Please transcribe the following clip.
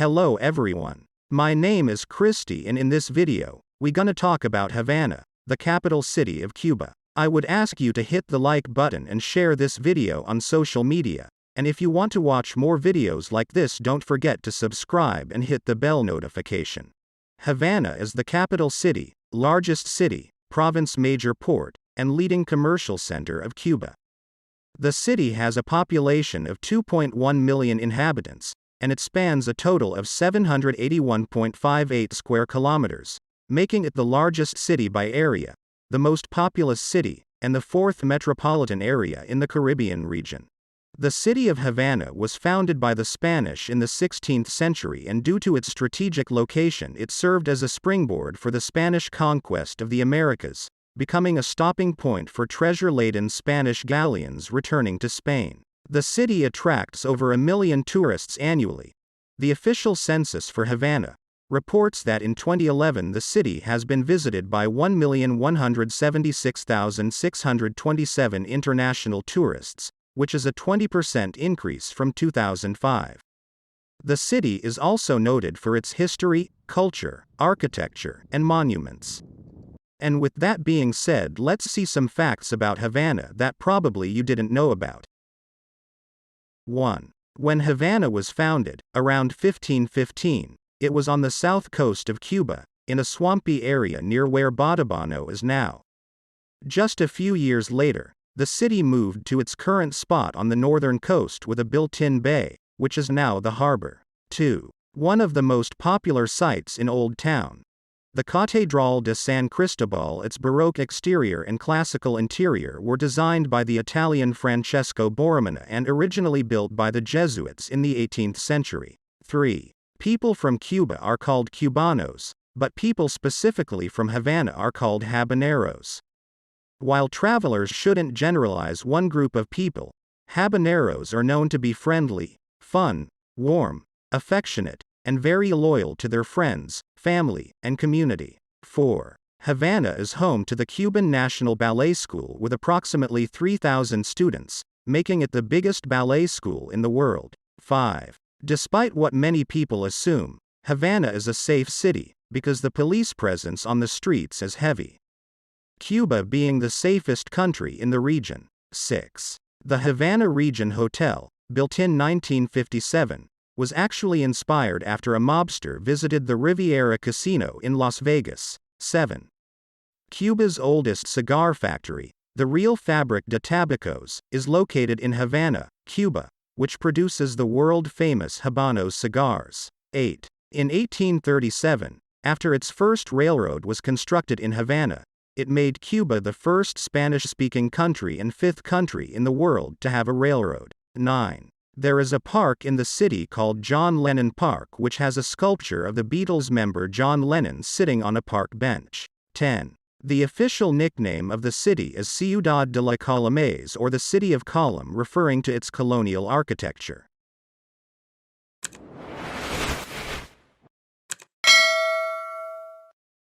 Hello everyone. My name is Christy and in this video, we gonna talk about Havana, the capital city of Cuba. I would ask you to hit the like button and share this video on social media. And if you want to watch more videos like this, don't forget to subscribe and hit the bell notification. Havana is the capital city, largest city, province, major port, and leading commercial center of Cuba. The city has a population of 2.1 million inhabitants, and it spans a total of 781.58 square kilometers, making it the largest city by area, the most populous city, and the fourth metropolitan area in the Caribbean region. The city of Havana was founded by the Spanish in the 16th century, and due to its strategic location it served as a springboard for the Spanish conquest of the Americas, becoming a stopping point for treasure-laden Spanish galleons returning to Spain. The city attracts over 1 million tourists annually. The official census for Havana reports that in 2011 the city has been visited by 1,176,627 international tourists, which is a 20% increase from 2005. The city is also noted for its history, culture, architecture, and monuments. And with that being said, let's see some facts about Havana that probably you didn't know about. 1. When Havana was founded, around 1515, it was on the south coast of Cuba, in a swampy area near where Batabano is now. Just a few years later, the city moved to its current spot on the northern coast with a built-in bay, which is now the harbor. 2. One of the most popular sites in Old Town, the Catedral de San Cristobal, its Baroque exterior and classical interior were designed by the Italian Francesco Borromini and originally built by the Jesuits in the 18th century. 3. People from Cuba are called Cubanos, but people specifically from Havana are called Habaneros. While travelers shouldn't generalize one group of people, Habaneros are known to be friendly, fun, warm, affectionate, and very loyal to their friends, family, and community. 4. Havana is home to the Cuban National Ballet School with approximately 3,000 students, making it the biggest ballet school in the world. 5. Despite what many people assume, Havana is a safe city, because the police presence on the streets is heavy. Cuba being the safest country in the region. 6. The Havana Region Hotel, built in 1957, was actually inspired after a mobster visited the Riviera Casino in Las Vegas. 7. Cuba's oldest cigar factory, the Real Fabric de Tabacos, is located in Havana, Cuba, which produces the world-famous Habanos cigars. 8. In 1837, after its first railroad was constructed in Havana, it made Cuba the first Spanish-speaking country and fifth country in the world to have a railroad. 9. There is a park in the city called John Lennon Park, which has a sculpture of the Beatles member John Lennon sitting on a park bench. 10. The official nickname of the city is Ciudad de la Columnes, or the City of Column, referring to its colonial architecture.